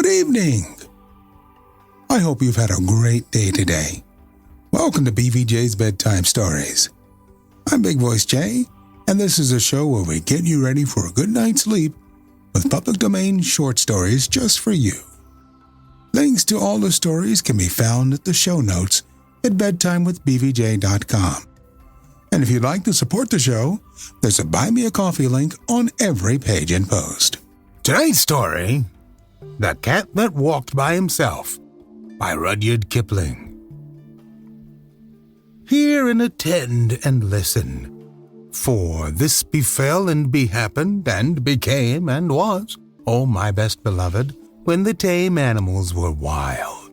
Good evening. I hope you've had a great day today. Welcome to BVJ's Bedtime Stories. I'm Big Voice Jay, and this is a show where we get you ready for a good night's sleep with public domain short stories just for you. Links to all the stories can be found at the show notes at bedtimewithbvj.com. And if you'd like to support the show, there's a Buy Me a Coffee link on every page and post. Tonight's story, The Cat That Walked by Himself, by Rudyard Kipling. Hear and attend and listen, for this befell and behappened and became and was, O my best beloved, when the tame animals were wild.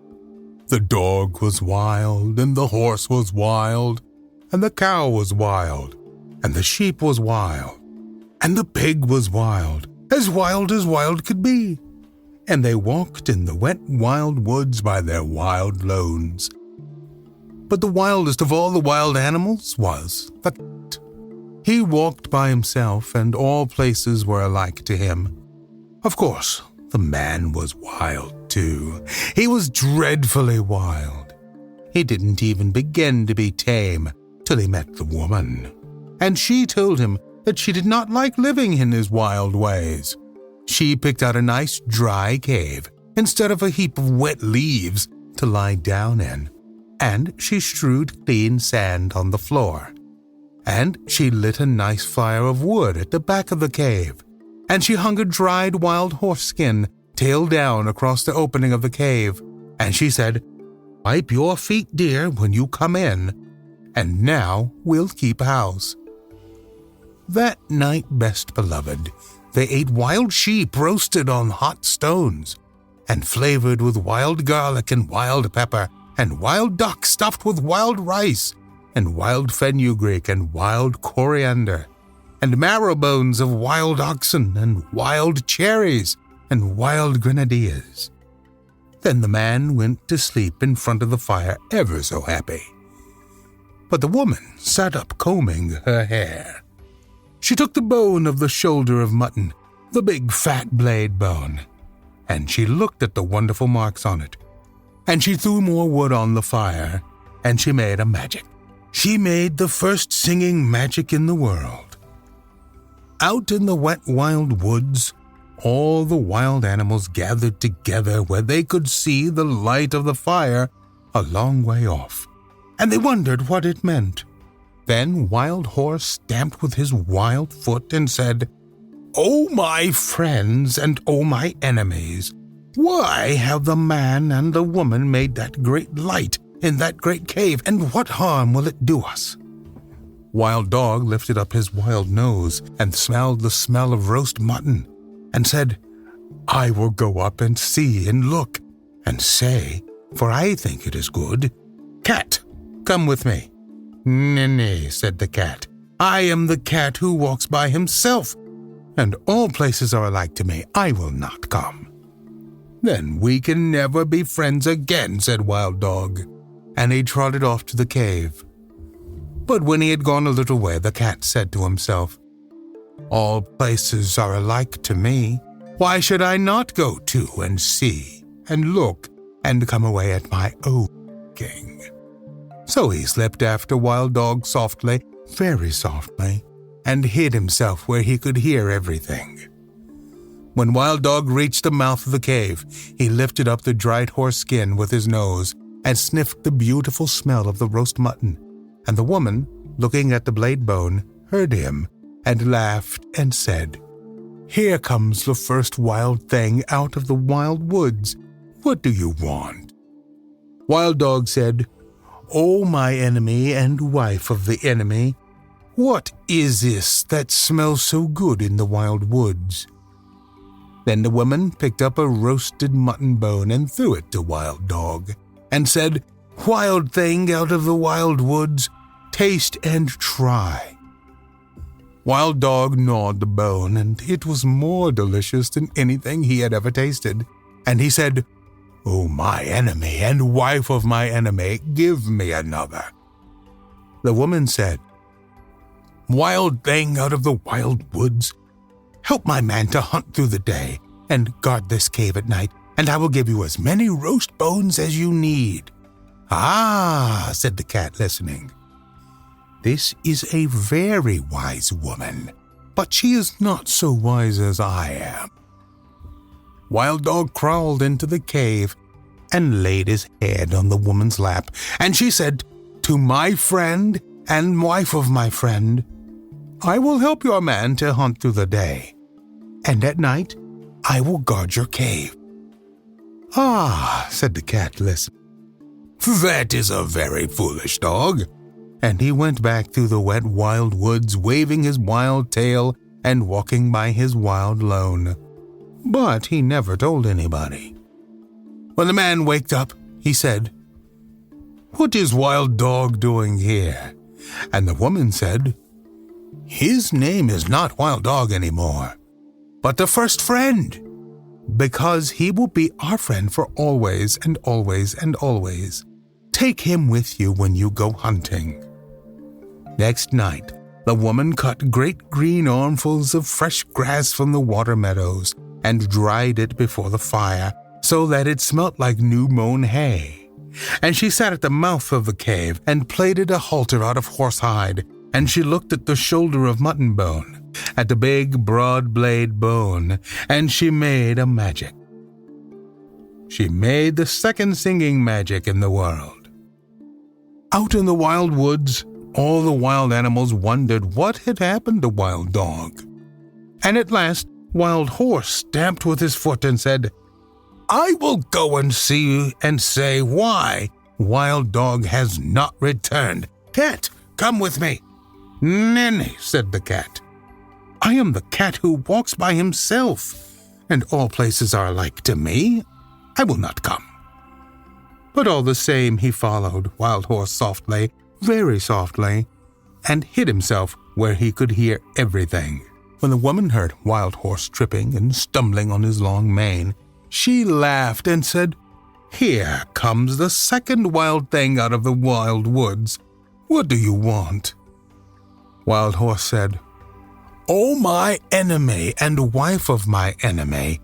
The dog was wild, and the horse was wild, and the cow was wild, and the sheep was wild, and the pig was wild as wild could be. And they walked in the wet wild woods by their wild lones. But the wildest of all the wild animals was the cat. He walked by himself, and all places were alike to him. Of course, the man was wild too. He was dreadfully wild. He didn't even begin to be tame till he met the woman, and she told him that she did not like living in his wild ways. She picked out a nice dry cave instead of a heap of wet leaves to lie down in, and she strewed clean sand on the floor, and she lit a nice fire of wood at the back of the cave, and she hung a dried wild horse skin tail down across the opening of the cave, and she said, "Wipe your feet, dear, when you come in, and now we'll keep house." That night, best beloved, they ate wild sheep roasted on hot stones, and flavored with wild garlic and wild pepper, and wild duck stuffed with wild rice, and wild fenugreek and wild coriander, and marrow bones of wild oxen, and wild cherries, and wild grenadillas. Then the man went to sleep in front of the fire ever so happy. But the woman sat up combing her hair. She took the bone of the shoulder of mutton, the big fat blade bone, and she looked at the wonderful marks on it. And she threw more wood on the fire, and she made a magic. She made the first singing magic in the world. Out in the wet wild woods, all the wild animals gathered together where they could see the light of the fire a long way off, and they wondered what it meant. Then Wild Horse stamped with his wild foot and said, "O my friends and O my enemies, why have the man and the woman made that great light in that great cave, and what harm will it do us?" Wild Dog lifted up his wild nose and smelled the smell of roast mutton, and said, "I will go up and see and look, and say, for I think it is good. Cat, come with me." "Nay," said the cat. "I am the cat who walks by himself, and all places are alike to me. I will not come." "Then we can never be friends again," said Wild Dog, and he trotted off to the cave. But when he had gone a little way, the cat said to himself, "All places are alike to me. Why should I not go too and see and look and come away at my own king?" So he slipped after Wild Dog softly, very softly, and hid himself where he could hear everything. When Wild Dog reached the mouth of the cave, he lifted up the dried horse skin with his nose and sniffed the beautiful smell of the roast mutton, and the woman, looking at the blade bone, heard him and laughed and said, "Here comes the first wild thing out of the wild woods. What do you want?" Wild Dog said, "O my enemy and wife of the enemy, what is this that smells so good in the wild woods?" Then the woman picked up a roasted mutton bone and threw it to Wild Dog, and said, "Wild thing out of the wild woods, taste and try." Wild Dog gnawed the bone, and it was more delicious than anything he had ever tasted, and he said, "O my enemy and wife of my enemy, give me another." The woman said, "Wild thing out of the wild woods, help my man to hunt through the day and guard this cave at night, and I will give you as many roast bones as you need." "Ah," said the cat, listening. "This is a very wise woman, but she is not so wise as I am." Wild Dog crawled into the cave and laid his head on the woman's lap, and she said, "To my friend and wife of my friend, I will help your man to hunt through the day, and at night I will guard your cave." "Ah," said the cat, listening. "That is a very foolish dog." And he went back through the wet wild woods, waving his wild tail and walking by his wild lone. But he never told anybody. When the man waked up, he said, "What is Wild Dog doing here?" And the woman said, "His name is not Wild Dog anymore, but the first friend, because he will be our friend for always and always and always. Take him with you when you go hunting." Next night, the woman cut great green armfuls of fresh grass from the water meadows and dried it before the fire so that it smelt like new-mown hay. And she sat at the mouth of the cave and plaited a halter out of horsehide, and she looked at the shoulder of mutton bone, at the big broad blade bone, and she made a magic. She made the second singing magic in the world. Out in the wild woods, all the wild animals wondered what had happened to Wild Dog. And at last, Wild Horse stamped with his foot and said, "I will go and see and say why Wild Dog has not returned. Cat, come with me." "Nanny," said the cat, "I am the cat who walks by himself, and all places are alike to me. I will not come." But all the same he followed Wild Horse softly, very softly, and hid himself where he could hear everything. When the woman heard Wild Horse tripping and stumbling on his long mane, she laughed and said, "Here comes the second wild thing out of the wild woods. What do you want?" Wild Horse said, "Oh, my enemy and wife of my enemy,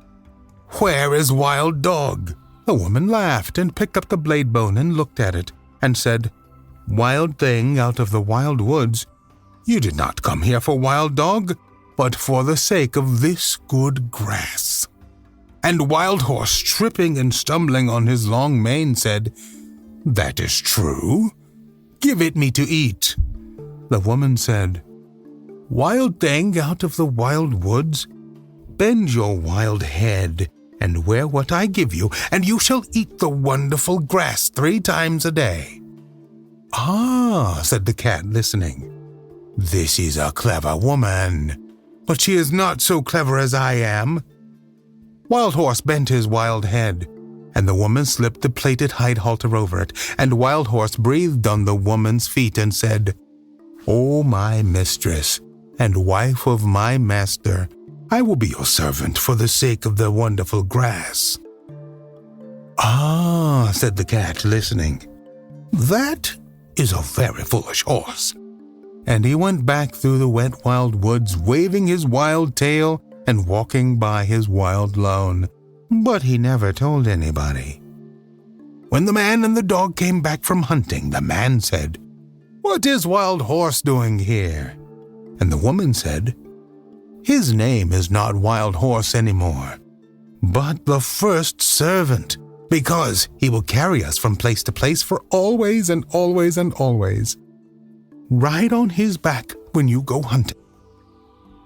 where is Wild Dog?" The woman laughed and picked up the blade bone and looked at it and said, "Wild thing out of the wild woods, you did not come here for Wild Dog, but for the sake of this good grass." And Wild Horse, tripping and stumbling on his long mane, said, "That is true. Give it me to eat." The woman said, "Wild thing out of the wild woods, bend your wild head and wear what I give you, and you shall eat the wonderful grass 3 times a day." "Ah," said the cat, listening. "This is a clever woman, but she is not so clever as I am." Wild Horse bent his wild head, and the woman slipped the plaited hide halter over it, and Wild Horse breathed on the woman's feet and said, "O my mistress and wife of my master, I will be your servant for the sake of the wonderful grass." "Ah," said the cat, listening. "That is a very foolish horse." And he went back through the wet wild woods, waving his wild tail and walking by his wild lone. But he never told anybody. When the man and the dog came back from hunting, the man said, "What is Wild Horse doing here?" And the woman said, "His name is not Wild Horse anymore, but the first servant, because he will carry us from place to place for always and always and always. Ride on his back when you go hunting."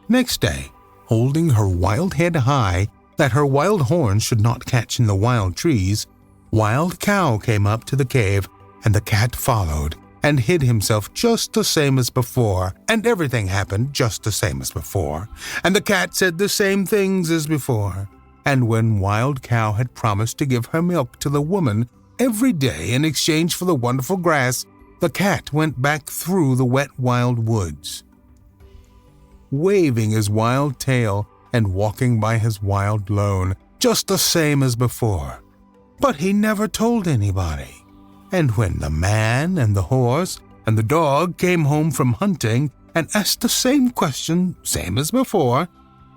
Next day, holding her wild head high, that her wild horns should not catch in the wild trees, Wild Cow came up to the cave, and the cat followed, and hid himself just the same as before, and everything happened just the same as before, and the cat said the same things as before. And when Wild Cow had promised to give her milk to the woman every day in exchange for the wonderful grass, the cat went back through the wet wild woods, waving his wild tail and walking by his wild lone, just the same as before. But he never told anybody. And when the man and the horse and the dog came home from hunting and asked the same question, same as before,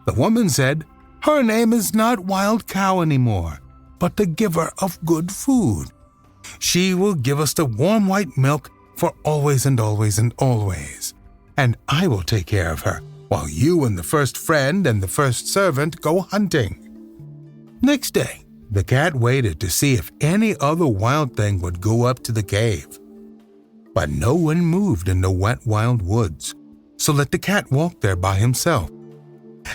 the woman said, "Her name is not Wild Cow anymore, but the giver of good food. She will give us the warm white milk for always and always and always. And I will take care of her, while you and the first friend and the first servant go hunting." Next day, the cat waited to see if any other wild thing would go up to the cave. But no one moved in the wet wild woods, so let the cat walk there by himself.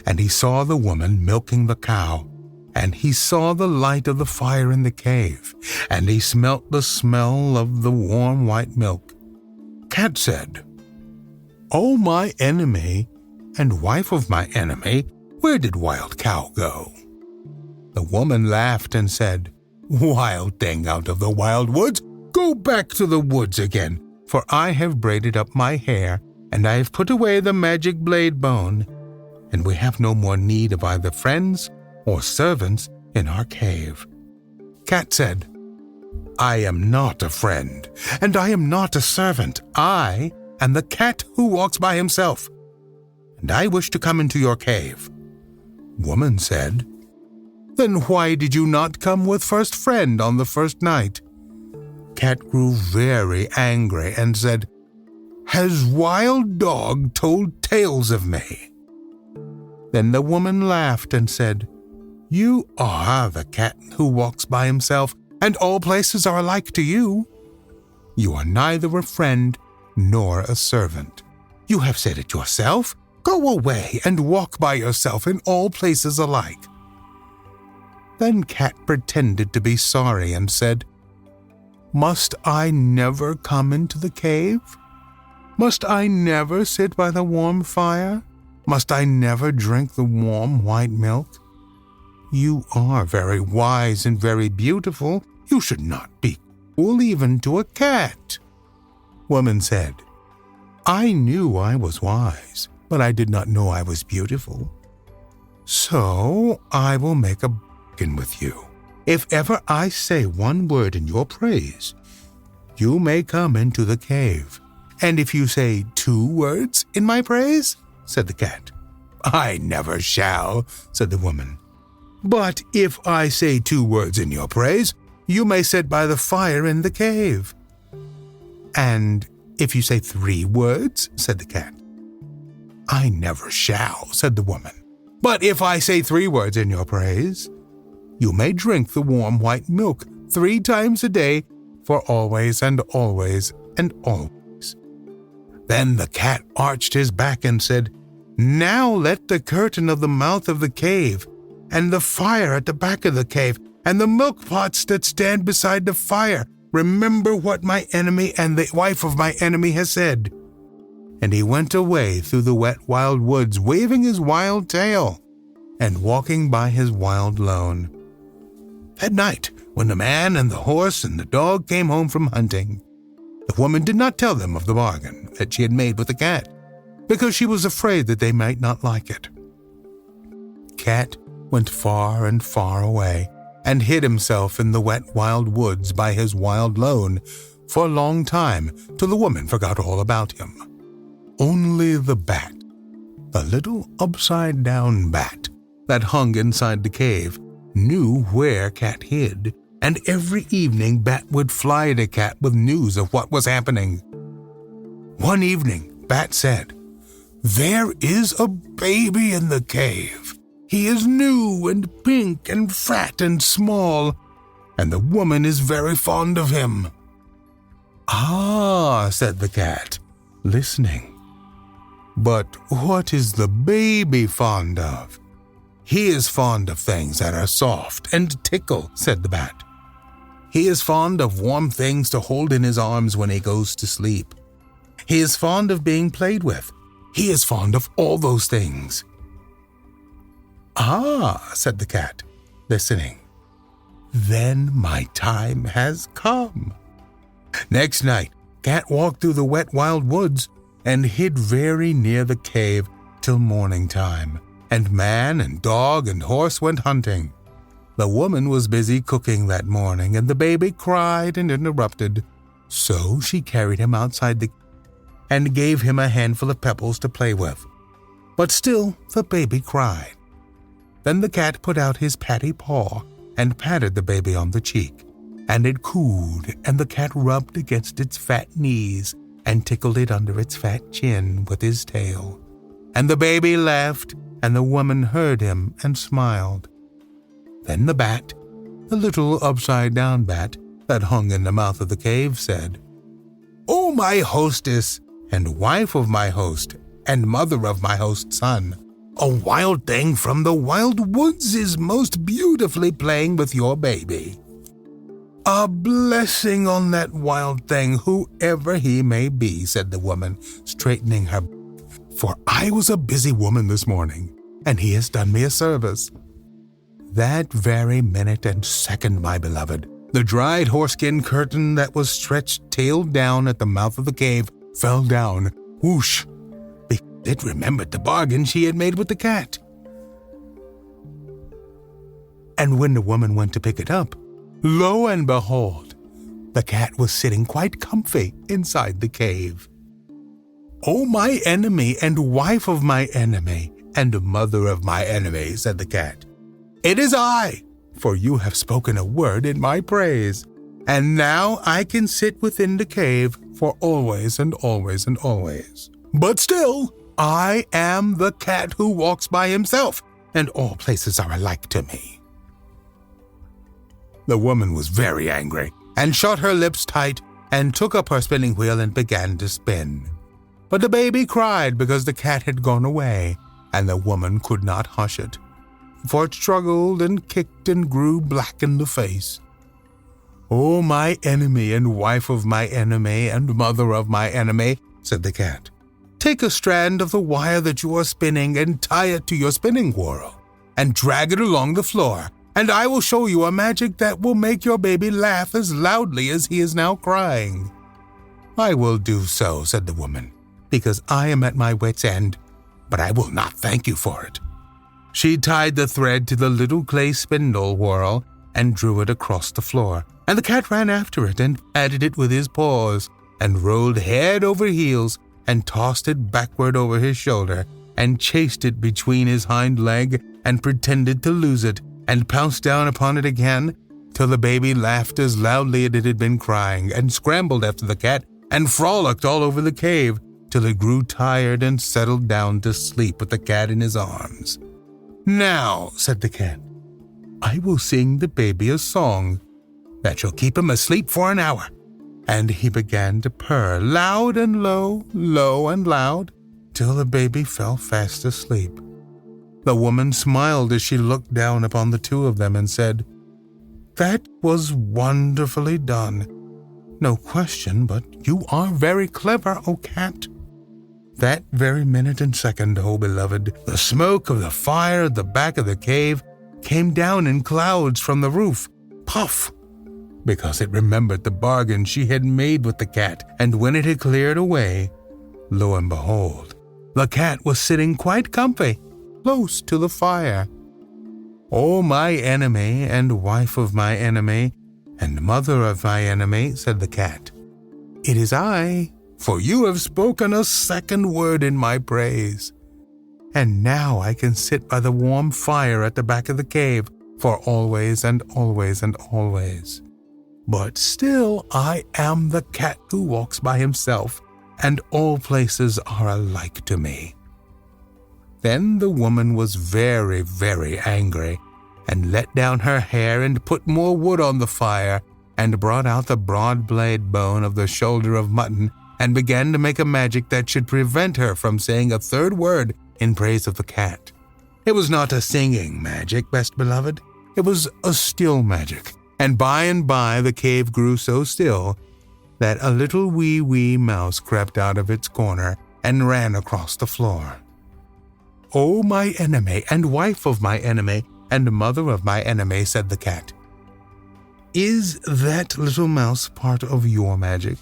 And he saw the woman milking the cow, and he saw the light of the fire in the cave, and he smelt the smell of the warm white milk. Cat said, "O my enemy, and wife of my enemy, where did Wild Cow go?" The woman laughed and said, "Wild thing out of the wild woods, go back to the woods again, for I have braided up my hair, and I have put away the magic blade bone, and we have no more need of either friends or servants in our cave." Cat said, "I am not a friend, and I am not a servant. I am the cat who walks by himself, and I wish to come into your cave." Woman said, "Then why did you not come with first friend on the first night?" Cat grew very angry and said, "Has Wild Dog told tales of me?" Then the woman laughed and said, "You are the cat who walks by himself, and all places are alike to you. You are neither a friend nor a servant. You have said it yourself. Go away and walk by yourself in all places alike." Then Cat pretended to be sorry and said, "Must I never come into the cave? Must I never sit by the warm fire? Must I never drink the warm white milk? You are very wise and very beautiful. You should not be cruel even to a cat." Woman said, "I knew I was wise, but I did not know I was beautiful. So I will make a bargain with you. If ever I say one word in your praise, you may come into the cave. And if you say 2 words in my praise," said the cat. "I never shall," said the woman. "But if I say 2 words in your praise, you may sit by the fire in the cave." "And if you say 3 words," said the cat. "I never shall," said the woman. "But if I say 3 words in your praise, you may drink the warm white milk 3 times a day for always and always and always." Then the cat arched his back and said, "Now let the curtain of the mouth of the cave, and the fire at the back of the cave, and the milk pots that stand beside the fire remember what my enemy and the wife of my enemy has said." And he went away through the wet wild woods, waving his wild tail and walking by his wild lone. At night, when the man and the horse and the dog came home from hunting, the woman did not tell them of the bargain that she had made with the cat, because she was afraid that they might not like it. Cat went far and far away and hid himself in the wet wild woods by his wild lone for a long time, till the woman forgot all about him. Only the bat, the little upside-down bat that hung inside the cave, knew where Cat hid, and every evening Bat would fly to Cat with news of what was happening. One evening, Bat said, "There is a baby in the cave. He is new and pink and fat and small, and the woman is very fond of him." "Ah," said the cat, listening. "But what is the baby fond of?" "He is fond of things that are soft and tickle," said the bat. "He is fond of warm things to hold in his arms when he goes to sleep. He is fond of being played with. He is fond of all those things." "Ah," said the cat, listening. "Then my time has come." Next night, Cat walked through the wet wild woods and hid very near the cave till morning time, and man and dog and horse went hunting. The woman was busy cooking that morning, and the baby cried and interrupted, so she carried him outside the cave and gave him a handful of pebbles to play with. But still the baby cried. Then the cat put out his patty paw and patted the baby on the cheek. And it cooed, and the cat rubbed against its fat knees and tickled it under its fat chin with his tail. And the baby laughed, and the woman heard him and smiled. Then the bat, the little upside-down bat that hung in the mouth of the cave, said, "O my hostess, and wife of my host, and mother of my host's son, a wild thing from the wild woods is most beautifully playing with your baby. A blessing on that wild thing, whoever he may be," said the woman, straightening her, "for I was a busy woman this morning, and he has done me a service." That very minute and second, my beloved, the dried horseskin curtain that was stretched tail down at the mouth of the cave fell down, whoosh, because it remembered the bargain she had made with the cat. And when the woman went to pick it up, lo and behold, the cat was sitting quite comfy inside the cave. "O my enemy and wife of my enemy and mother of my enemy," said the cat, "it is I, for you have spoken a word in my praise, and now I can sit within the cave for always and always and always. But still, I am the cat who walks by himself, and all places are alike to me." The woman was very angry, and shut her lips tight, and took up her spinning wheel and began to spin. But the baby cried because the cat had gone away, and the woman could not hush it, for it struggled and kicked and grew black in the face. "O my enemy and wife of my enemy and mother of my enemy," said the cat, "take a strand of the wire that you are spinning and tie it to your spinning whorl, and drag it along the floor, and I will show you a magic that will make your baby laugh as loudly as he is now crying." "I will do so," said the woman, "because I am at my wit's end, but I will not thank you for it." She tied the thread to the little clay spindle whorl and drew it across the floor, and the cat ran after it and patted it with his paws, and rolled head over heels and tossed it backward over his shoulder, and chased it between his hind leg and pretended to lose it, and pounced down upon it again, till the baby laughed as loudly as it had been crying, and scrambled after the cat, and frolicked all over the cave, till it grew tired and settled down to sleep with the cat in his arms. "Now," said the cat, "I will sing the baby a song that shall keep him asleep for an hour." And he began to purr loud and low, low and loud, till the baby fell fast asleep. The woman smiled as she looked down upon the two of them and said, "That was wonderfully done. No question, but you are very clever, O cat." That very minute and second, O beloved, the smoke of the fire at the back of the cave came down in clouds from the roof, puff, because it remembered the bargain she had made with the cat, and when it had cleared away, lo and behold, the cat was sitting quite comfy, close to the fire. "O my enemy and wife of my enemy and mother of my enemy," said the cat, "it is I, for you have spoken a second word in my praise. And now I can sit by the warm fire at the back of the cave for always and always and always. But still I am the cat who walks by himself, and all places are alike to me." Then the woman was very, very angry, and let down her hair and put more wood on the fire, and brought out the broad blade bone of the shoulder of mutton, and began to make a magic that should prevent her from saying a third word in praise of the cat. It was not a singing magic, best beloved. It was a still magic, and by the cave grew so still that a little wee mouse crept out of its corner and ran across the floor. "O my enemy and wife of my enemy and mother of my enemy," said the cat, "is that little mouse part of your magic?"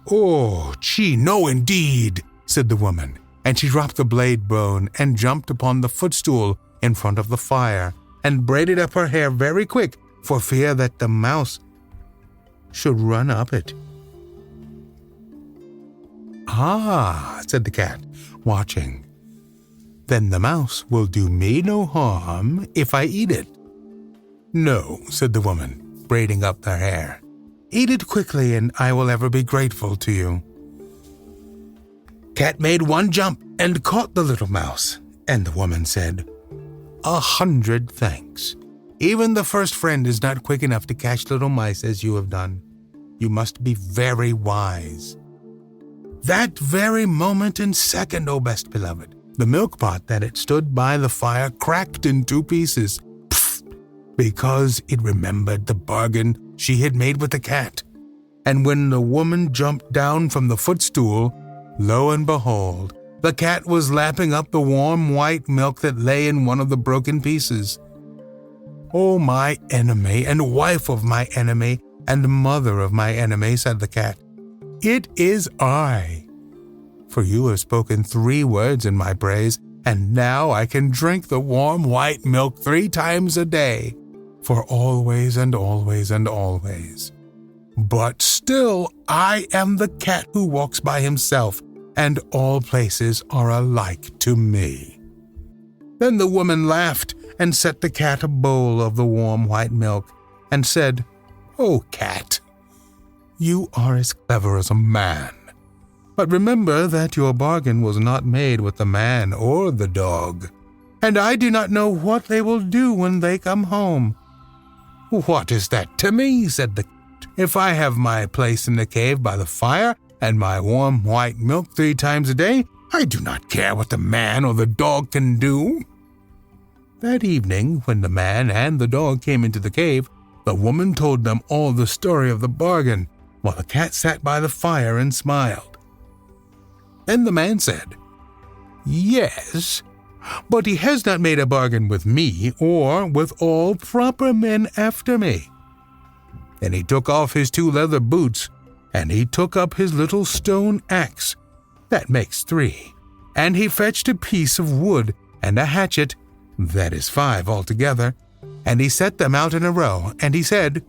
"Oh, gee, no indeed," said the woman, and she dropped the blade bone and jumped upon the footstool in front of the fire and braided up her hair very quick for fear that the mouse should run up it. "Ah," said the cat, watching, "then the mouse will do me no harm if I eat it." "No," said the woman, braiding up her hair. "Eat it quickly, and I will ever be grateful to you." Cat made one jump and caught the little mouse, and the woman said, 100 thanks. Even the first friend is not quick enough to catch little mice as you have done. You must be very wise. That very moment and second, O best beloved, the milk pot that had stood by the fire cracked in 2 pieces, because it remembered the bargain she had made with the cat. And when the woman jumped down from the footstool, lo and behold, the cat was lapping up the warm white milk that lay in one of the broken pieces. "Oh, my enemy, and wife of my enemy, and mother of my enemy," said the cat, "it is I. For you have spoken 3 words in my praise, and now I can drink the warm white milk 3 times a day, for always and always and always. But still I am the cat who walks by himself, and all places are alike to me." Then the woman laughed and set the cat a bowl of the warm white milk, and said, "Oh, cat, you are as clever as a man. But remember that your bargain was not made with the man or the dog, and I do not know what they will do when they come home." "What is that to me?" said the cat. "If I have my place in the cave by the fire and my warm white milk 3 times a day, I do not care what the man or the dog can do." That evening, when the man and the dog came into the cave, the woman told them all the story of the bargain, while the cat sat by the fire and smiled. Then the man said, "Yes, but he has not made a bargain with me or with all proper men after me." Then he took off his 2 leather boots, and he took up his little stone axe. That makes 3. And he fetched a piece of wood and a hatchet, that is 5 altogether, and he set them out in a row, and he said,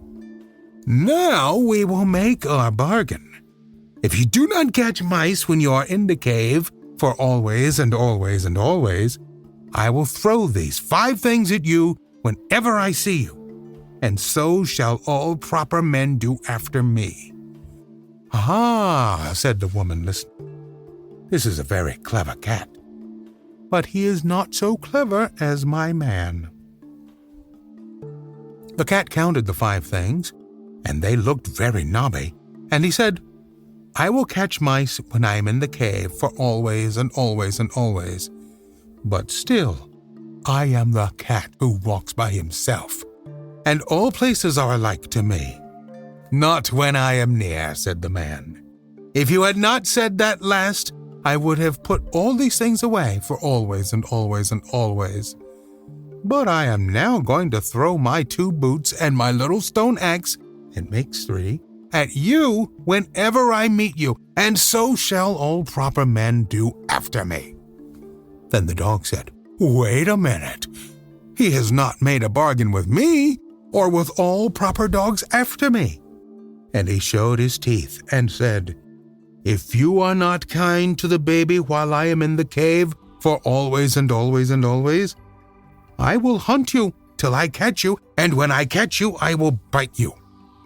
"Now we will make our bargain. If you do not catch mice when you are in the cave, for always and always and always, I will throw these 5 things at you whenever I see you, and so shall all proper men do after me." "Ah," said the woman, listening, "this is a very clever cat, but he is not so clever as my man." The cat counted the 5 things, and they looked very knobby, and he said, "I will catch mice when I am in the cave for always and always and always, but still I am the cat who walks by himself, and all places are alike to me." "Not when I am near," said the man. "If you had not said that last, I would have put all these things away for always and always and always. But I am now going to throw my 2 boots and my little stone axe, it makes 3, at you whenever I meet you, and so shall all proper men do after me." Then the dog said, "Wait a minute. He has not made a bargain with me, or with all proper dogs after me." And he showed his teeth and said, "If you are not kind to the baby while I am in the cave for always and always and always, I will hunt you till I catch you, and when I catch you, I will bite you.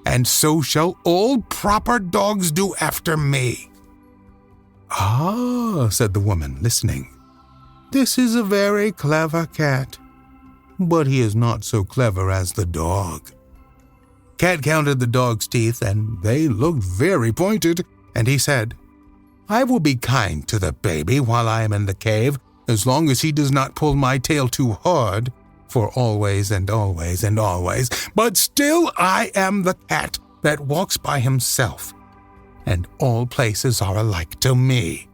And so shall all proper dogs do after me." "Ah," said the woman, listening, "this is a very clever cat, but he is not so clever as the dog." Cat counted the dog's teeth, and they looked very pointed, and he said, "I will be kind to the baby while I am in the cave, as long as he does not pull my tail too hard, for always and always and always, but still I am the cat that walks by himself, and all places are alike to me."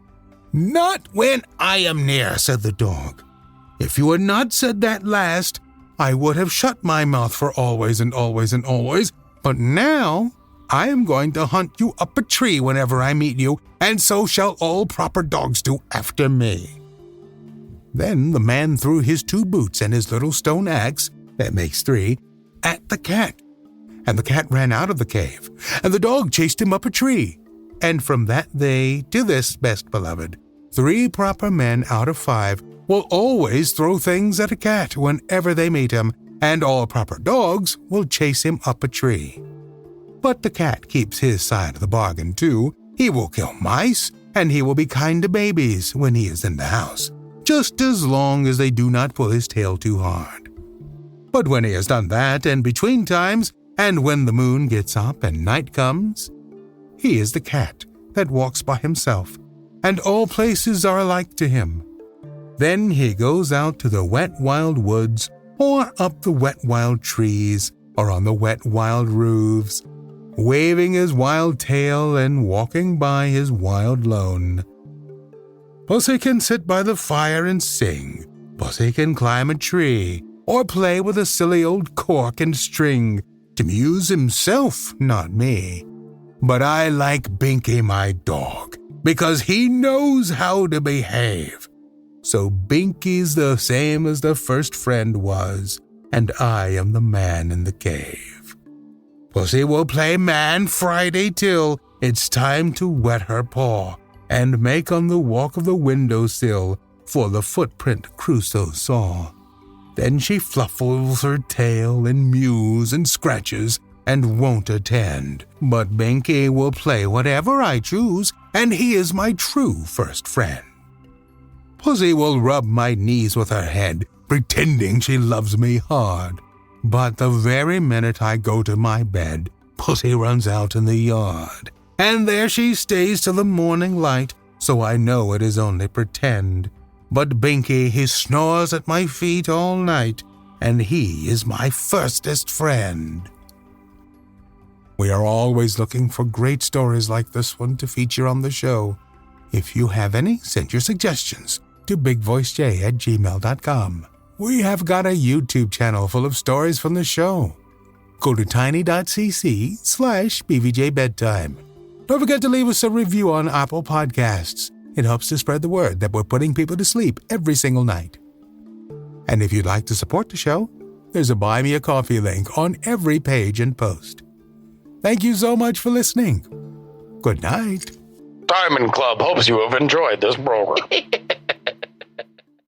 "Not when I am near," said the dog. "If you had not said that last, I would have shut my mouth for always and always and always, but now I am going to hunt you up a tree whenever I meet you, and so shall all proper dogs do after me." Then the man threw his 2 boots and his little stone axe, that makes 3, at the cat, and the cat ran out of the cave, and the dog chased him up a tree. And from that day to this, best beloved, 3 proper men out of 5 will always throw things at a cat whenever they meet him, and all proper dogs will chase him up a tree. But the cat keeps his side of the bargain too. He will kill mice, and he will be kind to babies when he is in the house, just as long as they do not pull his tail too hard. But when he has done that, and between times, and when the moon gets up and night comes, he is the cat that walks by himself, and all places are alike to him. Then he goes out to the wet wild woods, or up the wet wild trees, or on the wet wild roofs, waving his wild tail and walking by his wild lone. Pussy can sit by the fire and sing. Pussy can climb a tree, or play with a silly old cork and string, to amuse himself, not me. But I like Binky, my dog, because he knows how to behave. So Binky's the same as the first friend was, and I am the man in the cave. Pussy will play man Friday till it's time to wet her paw, and make on the walk of the windowsill for the footprint Crusoe saw. Then she fluffles her tail and mews and scratches and won't attend. But Binky will play whatever I choose, and he is my true first friend. Pussy will rub my knees with her head, pretending she loves me hard. But the very minute I go to my bed, Pussy runs out in the yard. And there she stays till the morning light, so I know it is only pretend. But Binky, he snores at my feet all night, and he is my firstest friend. We are always looking for great stories like this one to feature on the show. If you have any, send your suggestions to bigvoicej@gmail.com. We have got a YouTube channel full of stories from the show. Go to tiny.cc/BVJ Bedtime. Don't forget to leave us a review on Apple Podcasts. It helps to spread the word that we're putting people to sleep every single night. And if you'd like to support the show, there's a Buy Me a Coffee link on every page and post. Thank you so much for listening. Good night. Diamond Club hopes you have enjoyed this program.